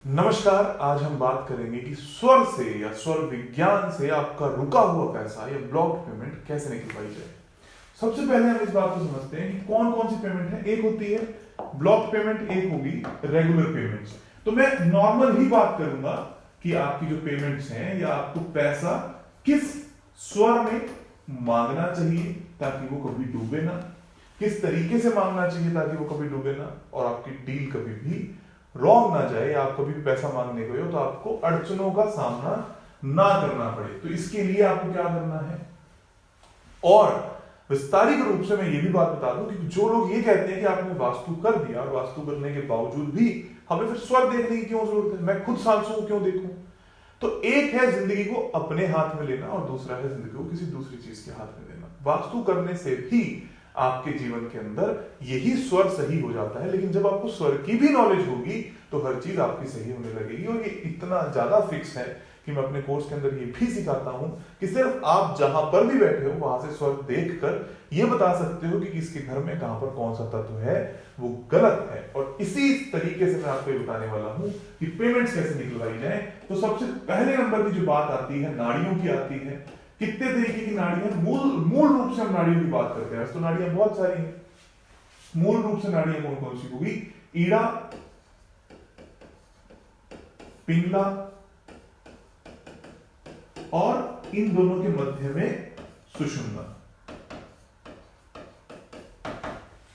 नमस्कार। आज हम बात करेंगे कि स्वर से या स्वर विज्ञान से आपका रुका हुआ पैसा या ब्लॉक्ड पेमेंट कैसे निकलवाई जाए। सबसे पहले हम इस बात को समझते हैं कि कौन कौन सी पेमेंट है। एक होती है ब्लॉक पेमेंट, एक होगी रेगुलर पेमेंट्स। तो मैं नॉर्मल ही बात करूंगा कि आपकी जो पेमेंट्स हैं या आपको पैसा किस स्वर में मांगना चाहिए ताकि वो कभी डूबे ना, किस तरीके से मांगना चाहिए ताकि वो कभी डूबे ना, और आपकी डील कभी भी रॉन्ग ना जाए। आप कभी भी पैसा मांगने गए हो तो आपको अड़चनों का सामना ना करना पड़े। तो इसके लिए आपको क्या करना है, और विस्तारित रूप से मैं ये भी बात बता दूं कि जो लोग ये कहते हैं कि आपने वास्तु कर दिया और वास्तु करने के बावजूद भी हमें फिर स्वर देखने की क्यों जरूरत है, मैं खुद सांसों को क्यों देखूं। तो एक है जिंदगी को अपने हाथ में लेना और दूसरा है जिंदगी को किसी दूसरी चीज के हाथ में देना। वास्तु करने से भी आपके जीवन के अंदर यही स्वर सही हो जाता है, लेकिन जब आपको स्वर की भी नॉलेज होगी तो हर चीज आपकी सही होने लगेगी। और ये इतना ज्यादा फिक्स है कि मैं अपने कोर्स के अंदर ये भी सिखाता हूं कि सिर्फ आप जहां पर भी बैठे हो वहां से स्वर देखकर ये बता सकते हो कि किसके घर में कहां पर कौन सा तत्व है वो गलत है। और इसी तरीके से मैं आपको ये बताने वाला हूं कि पेमेंट्स कैसे निकलवाई जाए। तो सबसे पहले नंबर की जो बात आती है नाड़ियों की आती है। कितने तरीके की नाड़ियां, मूल रूप से हम नाड़ियों की बात करते हैं तो नाड़ियां बहुत सारी हैं। मूल रूप से नाड़ियां कौन कौन सी होगी? ईड़ा, पिंगला और इन दोनों के मध्य में सुषुम्ना।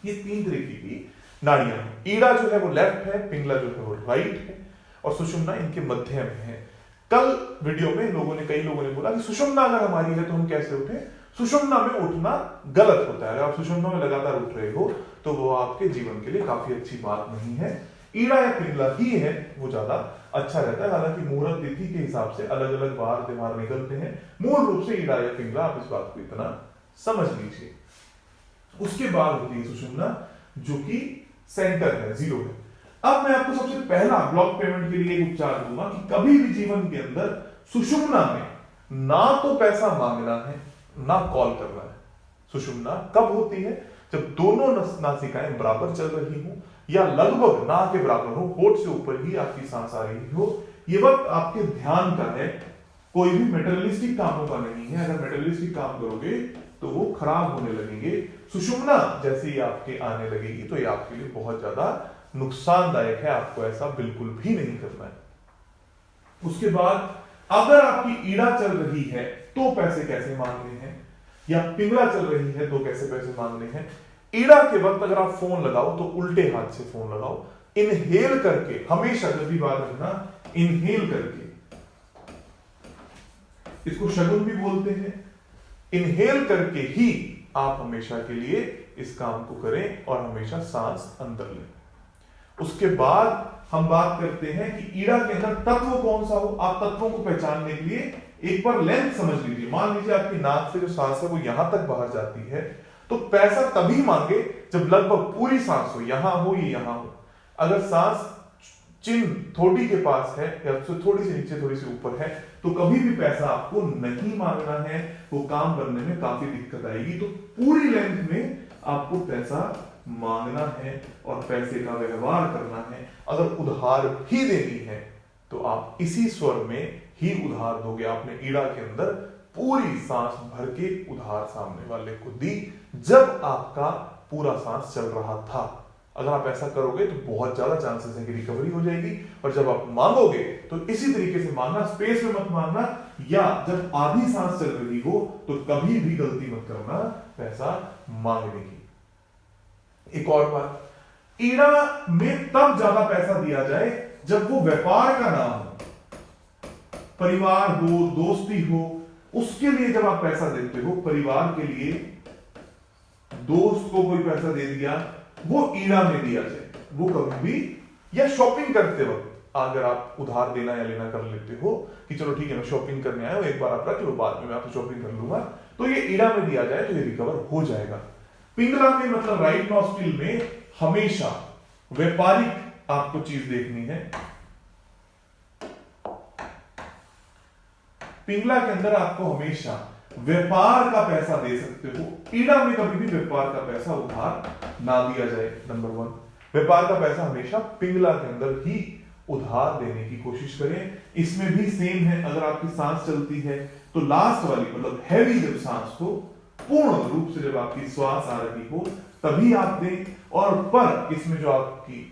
ये तीन तरीके की नाड़ियां हैं। ईड़ा जो है वो लेफ्ट है, पिंगला जो है वो राइट है और सुषुम्ना इनके मध्य में है। कल वीडियो में कई लोगों ने बोला कि सुषुम्ना अगर हमारी है तो हम कैसे उठे। सुषुम्ना में उठना गलत होता है। अगर आप सुषुम्ना में लगातार उठ रहे हो तो वो आपके जीवन के लिए काफी अच्छी बात नहीं है। ईड़ा या पिंगला ही है वो ज्यादा अच्छा रहता है। हालांकि मुहूर्त तिथि के हिसाब से अलग अलग बार त्योहार निकलते हैं। मूल रूप से ईड़ा या पिंगला, आप इस बात को इतना समझ लीजिए। उसके बाद होती है सुषुम्ना जो कि सेंटर है, जीरो है। अब मैं आपको सबसे पहला ब्लॉक पेमेंट के लिए एक उपचार दूंगा कि कभी भी जीवन के अंदर सुषुम्ना में ना तो पैसा मांगना है ना कॉल करना है। सुषुम्ना कब होती है? जब दोनों नासिकाएं बराबर चल रही हो या लगभग ना के बराबर हो, होठ से ऊपर ही आपकी सांस आ रही हो। ये वक्त आपके ध्यान का है, कोई भी मेटेरियलिस्टिक कामों का नहीं है। अगर मेटेरियलिस्टिक काम करोगे तो वो खराब होने लगेंगे। सुषुम्ना जैसे ही आपके आने लगेगी तो ये आपके लिए बहुत ज्यादा नुकसानदायक है। आपको ऐसा बिल्कुल भी नहीं करना है। उसके बाद अगर आपकी ईड़ा चल रही है तो पैसे कैसे मांगने हैं, या पिंगला चल रही है तो कैसे पैसे मांगने हैं। ईड़ा के वक्त अगर आप फोन लगाओ तो उल्टे हाथ से फोन लगाओ। इनहेल करके हमेशा, जब भी बात रखना, इनहेल करके, इसको शगुन भी बोलते हैं। इनहेल करके ही आप हमेशा के लिए इस काम को करें और हमेशा सांस अंदर लें। उसके बाद हम बात करते हैं कि ईड़ा के अंदर तत्व कौन सा हो। आप तत्वों को पहचानने के लिए एक बार लेंथ समझ लीजिए। मान लीजिए आपकी नाक से जो सांस है वो यहां तक बाहर जाती है, तो पैसा तभी मांगे जब लगभग पूरी सांस हो, यहां हो या यहां हो। अगर सांस चिन्ह थोड़ी के पास है या थोड़ी सी नीचे थोड़ी सी ऊपर है तो कभी भी पैसा आपको नहीं मांगना है। वो काम करने में काफी दिक्कत आएगी। तो पूरी लेंथ में आपको पैसा मांगना है और पैसे का व्यवहार करना है। अगर उधार भी देनी है तो आप इसी स्वर में ही उधार दोगे। आपने ईड़ा के अंदर पूरी सांस भर के उधार सामने वाले को दी जब आपका पूरा सांस चल रहा था। अगर आप ऐसा करोगे तो बहुत ज्यादा चांसेस है कि रिकवरी हो जाएगी। और जब आप मांगोगे तो इसी तरीके से मांगना, स्पेस में मत मांगना, या जब आधी सांस चल रही हो तो कभी भी गलती मत करना पैसा मांगने की। एक और बात, ईड़ा में तब ज्यादा पैसा दिया जाए जब वो व्यापार का नाम हो, परिवार हो, दोस्ती हो। उसके लिए जब आप पैसा देते हो, परिवार के लिए, दोस्त को कोई पैसा दे दिया, वो ईड़ा में दिया जाए। वो कभी भी, या शॉपिंग करते वक्त अगर आप उधार देना या लेना कर लेते हो कि चलो ठीक है मैं शॉपिंग करने आया हूं, एक बार आप रख लो, बाद में मैं आपको शॉपिंग कर लूंगा, तो ये ईड़ा में दिया जाए तो ये रिकवर हो जाएगा। पिंगला में मतलब राइट नॉस्ट्रिल में हमेशा व्यापारिक आपको चीज देखनी है। पिंगला के अंदर आपको हमेशा व्यापार का पैसा दे सकते हो। ईड़ा में कभी भी व्यापार का पैसा उधार ना दिया जाए। नंबर 1, व्यापार का पैसा हमेशा पिंगला के अंदर ही उधार देने की कोशिश करें। इसमें भी सेम है, अगर आपकी सांस चलती है तो लास्ट वाली मतलब हैवी जब सांस हो, पूर्ण रूप से जब आपकी श्वास आ रही हो तभी आप दें। और पर इसमें जो आपकी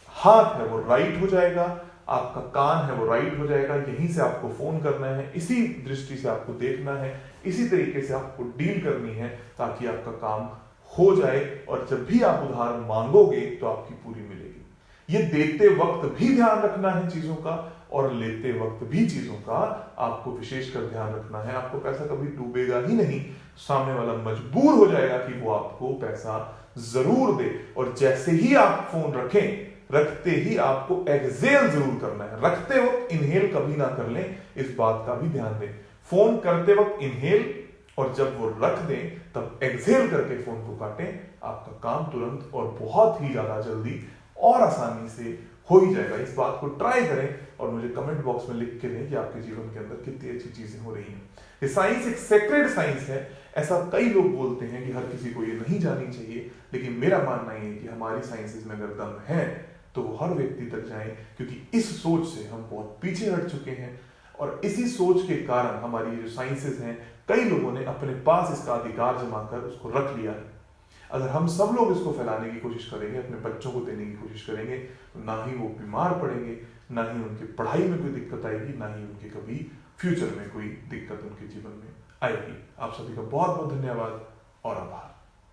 हाथ है वो राइट हो जाएगा, आपका कान है वो राइट हो जाएगा, यहीं से आपको फोन करना है, इसी दृष्टि से आपको देखना है, इसी तरीके से आपको डील करनी है ताकि आपका काम हो जाए। और जब भी आप उधार मांगोगे तो आपकी पूरी मिलेगी। ये देते वक्त भी ध्यान रखना है चीजों का, और लेते वक्त भी चीजों का आपको विशेषकर ध्यान रखना है। आपको पैसा कभी डूबेगा ही नहीं, सामने वाला मजबूर हो जाएगा कि वो आपको पैसा जरूर दे। और जैसे ही आप फोन रखें, रखते ही आपको एक्सेल जरूर करना है। रखते वक्त इनहेल कभी ना कर लें, इस बात का भी ध्यान दें। फोन करते वक्त इनहेल, और जब वो रख दें तब एक्सेल करके फोन को काटें। आपका काम तुरंत और बहुत ही ज्यादा जल्दी और आसानी से हो ही जाएगा। इस बात को ट्राई करें और मुझे कमेंट बॉक्स में लिख के दें कि आपके जीवन के अंदर कितनी अच्छी चीजें हो रही हैं। ये साइंस एक सेक्रेड साइंस है, ऐसा कई लोग बोलते हैं कि हर किसी को ये नहीं जाननी चाहिए, लेकिन मेरा मानना ये है कि हमारी साइंसेस में अगर दम है तो वो हर व्यक्ति तक जाए, क्योंकि इस सोच से हम बहुत पीछे हट चुके हैं। और इसी सोच के कारण हमारी जो साइंसेस हैं, कई लोगों ने अपने पास इसका अधिकार जमा कर उसको रख लिया है। अगर हम सब लोग इसको फैलाने की कोशिश करेंगे, अपने बच्चों को देने की कोशिश करेंगे, तो ना ही वो बीमार पड़ेंगे, ना ही उनकी पढ़ाई में कोई दिक्कत आएगी, ना ही उनके कभी फ्यूचर में कोई दिक्कत उनके जीवन में आएगी। आप सभी का बहुत बहुत धन्यवाद और आभार।